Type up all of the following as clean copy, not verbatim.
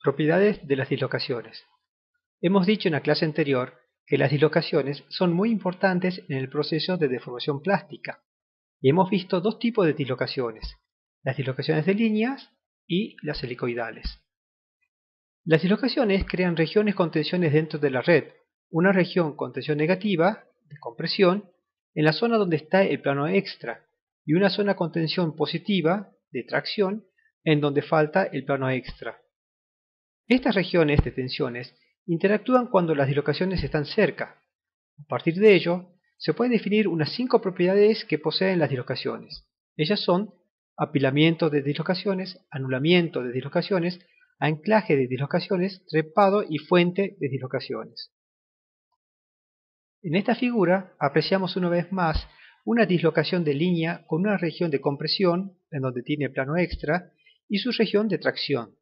Propiedades de las dislocaciones. Hemos dicho en la clase anterior que las dislocaciones son muy importantes en el proceso de deformación plástica y hemos visto dos tipos de dislocaciones, las dislocaciones de líneas y las helicoidales. Las dislocaciones crean regiones con tensiones dentro de la red, una región con tensión negativa, de compresión, en la zona donde está el plano extra, y una zona con tensión positiva, de tracción, en donde falta el plano extra. Estas regiones de tensiones interactúan cuando las dislocaciones están cerca. A partir de ello, se pueden definir unas 5 propiedades que poseen las dislocaciones. Ellas son apilamiento de dislocaciones, anulamiento de dislocaciones, anclaje de dislocaciones, trepado y fuente de dislocaciones. En esta figura apreciamos una vez más una dislocación de línea con una región de compresión, en donde tiene plano extra, y su región de tracción.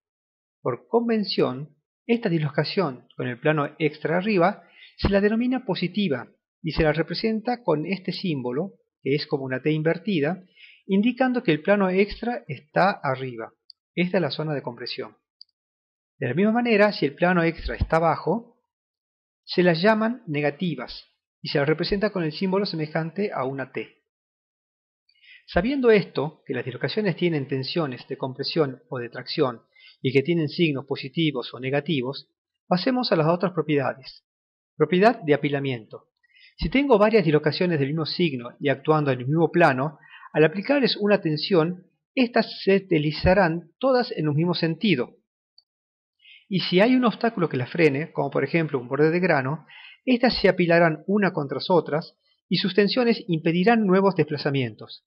Por convención, esta dislocación con el plano extra arriba se la denomina positiva y se la representa con este símbolo, que es como una T invertida, indicando que el plano extra está arriba. Esta es la zona de compresión. De la misma manera, si el plano extra está abajo, se las llaman negativas y se las representa con el símbolo semejante a una T. Sabiendo esto, que las dislocaciones tienen tensiones de compresión o de tracción y que tienen signos positivos o negativos, pasemos a las otras propiedades. Propiedad de apilamiento. Si tengo varias dislocaciones del mismo signo y actuando en el mismo plano, al aplicarles una tensión, estas se deslizarán todas en un mismo sentido. Y si hay un obstáculo que las frene, como por ejemplo un borde de grano, estas se apilarán una contra otras y sus tensiones impedirán nuevos desplazamientos.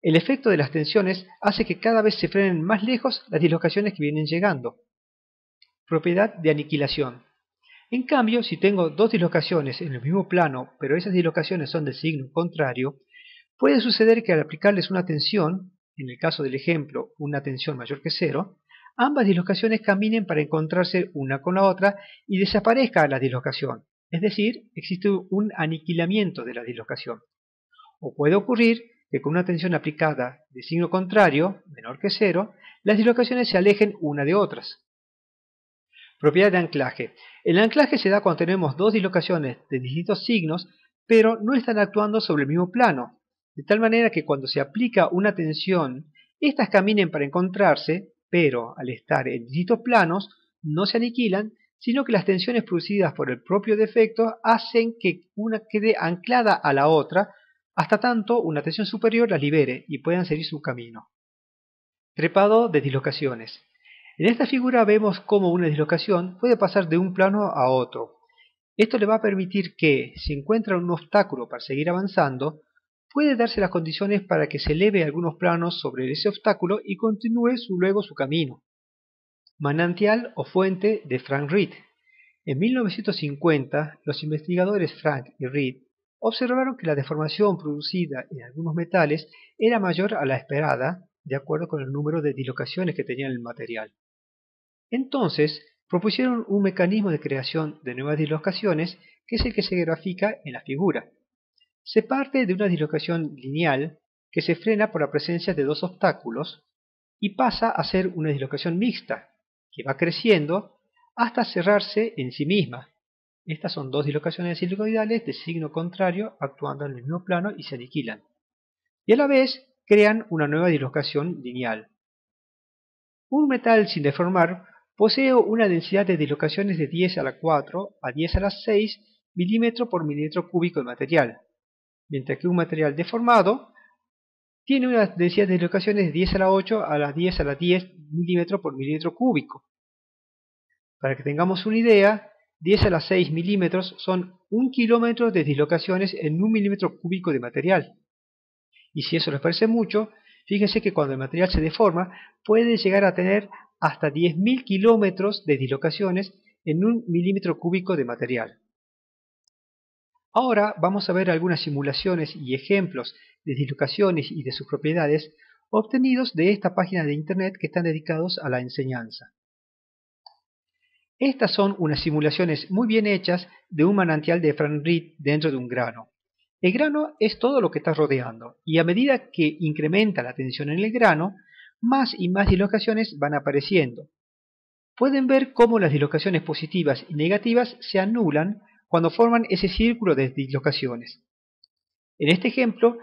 El efecto de las tensiones hace que cada vez se frenen más lejos las dislocaciones que vienen llegando. Propiedad de aniquilación. En cambio, si tengo dos dislocaciones en el mismo plano, pero esas dislocaciones son del signo contrario, puede suceder que al aplicarles una tensión, en el caso del ejemplo una tensión mayor que 0, ambas dislocaciones caminen para encontrarse una con la otra y desaparezca la dislocación, es decir, existe un aniquilamiento de la dislocación. O puede ocurrir que con una tensión aplicada de signo contrario, menor que 0, las dislocaciones se alejen una de otras. Propiedad de anclaje. El anclaje se da cuando tenemos dos dislocaciones de distintos signos, pero no están actuando sobre el mismo plano, de tal manera que cuando se aplica una tensión, estas caminen para encontrarse, pero al estar en distintos planos, no se aniquilan, sino que las tensiones producidas por el propio defecto hacen que una quede anclada a la otra, hasta tanto una tensión superior las libere y puedan seguir su camino. Trepado de dislocaciones. En esta figura vemos cómo una dislocación puede pasar de un plano a otro. Esto le va a permitir que, si encuentra un obstáculo para seguir avanzando, puede darse las condiciones para que se eleve algunos planos sobre ese obstáculo y continúe luego su camino. Manantial o fuente de Frank Read. En 1950, los investigadores Frank y Read observaron que la deformación producida en algunos metales era mayor a la esperada, de acuerdo con el número de dislocaciones que tenía el material. Entonces, propusieron un mecanismo de creación de nuevas dislocaciones que es el que se grafica en la figura. Se parte de una dislocación lineal que se frena por la presencia de dos obstáculos y pasa a ser una dislocación mixta, que va creciendo hasta cerrarse en sí misma. Estas son dos dislocaciones helicoidales de signo contrario actuando en el mismo plano y se aniquilan. Y a la vez crean una nueva dislocación lineal. Un metal sin deformar posee una densidad de dislocaciones de 10 a la 4 a 10 a la 6 milímetros por milímetro cúbico de material, mientras que un material deformado tiene una densidad de dislocaciones de 10 a la 8 a las 10 a la 10 milímetros por milímetro cúbico. Para que tengamos una idea, 10 a la 6 milímetros son 1 kilómetro de dislocaciones en 1 milímetro cúbico de material. Y si eso les parece mucho, fíjense que cuando el material se deforma, puede llegar a tener hasta 10.000 kilómetros de dislocaciones en 1 milímetro cúbico de material. Ahora vamos a ver algunas simulaciones y ejemplos de dislocaciones y de sus propiedades obtenidos de esta página de internet que están dedicados a la enseñanza. Estas son unas simulaciones muy bien hechas de un manantial de Frank Read dentro de un grano. El grano es todo lo que está rodeando, y a medida que incrementa la tensión en el grano, más y más dislocaciones van apareciendo. Pueden ver cómo las dislocaciones positivas y negativas se anulan cuando forman ese círculo de dislocaciones. En este ejemplo,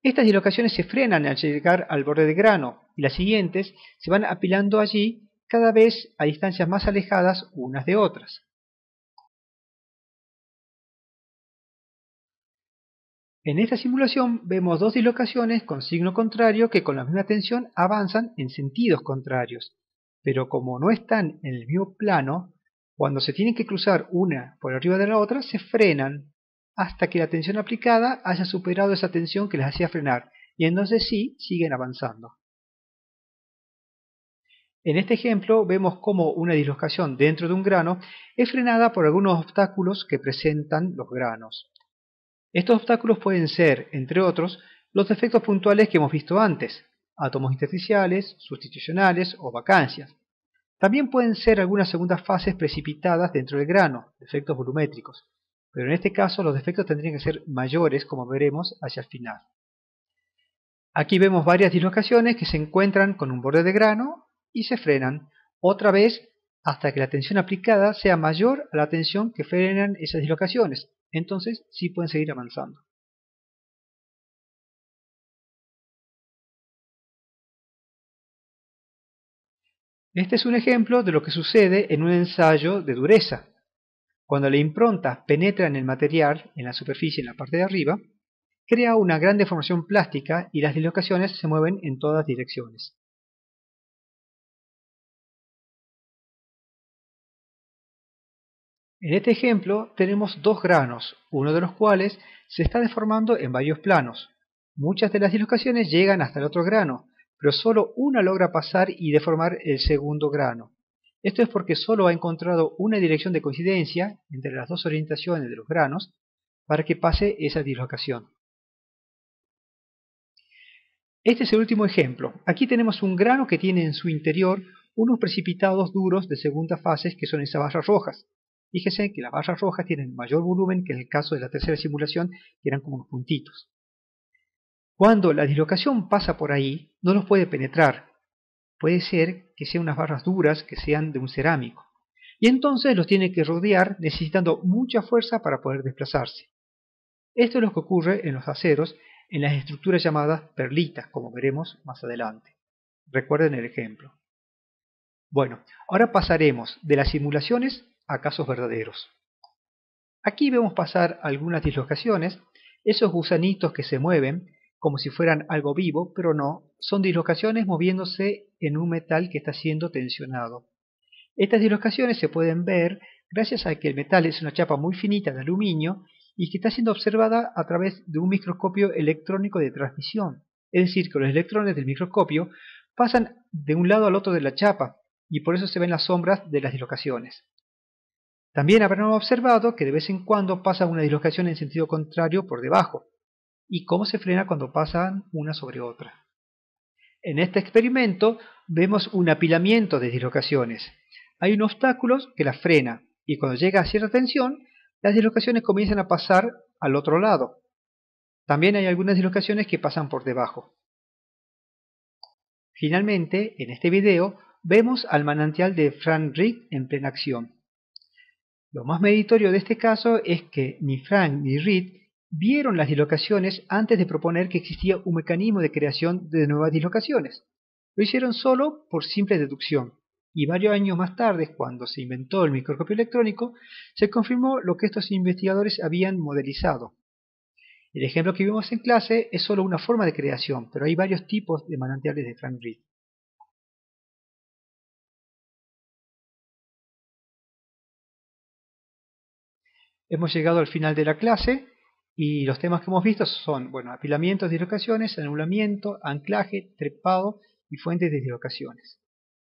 estas dislocaciones se frenan al llegar al borde del grano y las siguientes se van apilando allí cada vez a distancias más alejadas unas de otras. En esta simulación vemos dos dislocaciones con signo contrario que con la misma tensión avanzan en sentidos contrarios, pero como no están en el mismo plano, cuando se tienen que cruzar una por arriba de la otra, se frenan hasta que la tensión aplicada haya superado esa tensión que les hacía frenar, y entonces sí, siguen avanzando. En este ejemplo vemos cómo una dislocación dentro de un grano es frenada por algunos obstáculos que presentan los granos. Estos obstáculos pueden ser, entre otros, los defectos puntuales que hemos visto antes, átomos intersticiales, sustitucionales o vacancias. También pueden ser algunas segundas fases precipitadas dentro del grano, defectos volumétricos, pero en este caso los defectos tendrían que ser mayores, como veremos hacia el final. Aquí vemos varias dislocaciones que se encuentran con un borde de grano y se frenan, otra vez hasta que la tensión aplicada sea mayor a la tensión que frenan esas dislocaciones. Entonces sí pueden seguir avanzando. Este es un ejemplo de lo que sucede en un ensayo de dureza. Cuando la impronta penetra en el material, en la superficie en la parte de arriba, crea una gran deformación plástica y las dislocaciones se mueven en todas direcciones. En este ejemplo tenemos dos granos, uno de los cuales se está deformando en varios planos. Muchas de las dislocaciones llegan hasta el otro grano, pero solo una logra pasar y deformar el segundo grano. Esto es porque solo ha encontrado una dirección de coincidencia entre las dos orientaciones de los granos para que pase esa dislocación. Este es el último ejemplo. Aquí tenemos un grano que tiene en su interior unos precipitados duros de segunda fase que son esas barras rojas. Fíjese que las barras rojas tienen mayor volumen que en el caso de la tercera simulación, que eran como unos puntitos. Cuando la dislocación pasa por ahí, no los puede penetrar. Puede ser que sean unas barras duras que sean de un cerámico. Y entonces los tiene que rodear necesitando mucha fuerza para poder desplazarse. Esto es lo que ocurre en los aceros en las estructuras llamadas perlitas, como veremos más adelante. Recuerden el ejemplo. Bueno, ahora pasaremos de las simulaciones a casos verdaderos. Aquí vemos pasar algunas dislocaciones, esos gusanitos que se mueven como si fueran algo vivo, pero no, son dislocaciones moviéndose en un metal que está siendo tensionado. Estas dislocaciones se pueden ver gracias a que el metal es una chapa muy finita de aluminio y que está siendo observada a través de un microscopio electrónico de transmisión. Es decir, que los electrones del microscopio pasan de un lado al otro de la chapa y por eso se ven las sombras de las dislocaciones. También habrán observado que de vez en cuando pasa una dislocación en sentido contrario por debajo y cómo se frena cuando pasan una sobre otra. En este experimento vemos un apilamiento de dislocaciones. Hay un obstáculo que las frena y cuando llega a cierta tensión, las dislocaciones comienzan a pasar al otro lado. También hay algunas dislocaciones que pasan por debajo. Finalmente, en este video, vemos al manantial de Frank Read en plena acción. Lo más meritorio de este caso es que ni Frank ni Read vieron las dislocaciones antes de proponer que existía un mecanismo de creación de nuevas dislocaciones. Lo hicieron solo por simple deducción, y varios años más tarde, cuando se inventó el microscopio electrónico, se confirmó lo que estos investigadores habían modelizado. El ejemplo que vimos en clase es solo una forma de creación, pero hay varios tipos de manantiales de Frank Read. Hemos llegado al final de la clase y los temas que hemos visto son, apilamientos de dislocaciones, anulamiento, anclaje, trepado y fuentes de dislocaciones.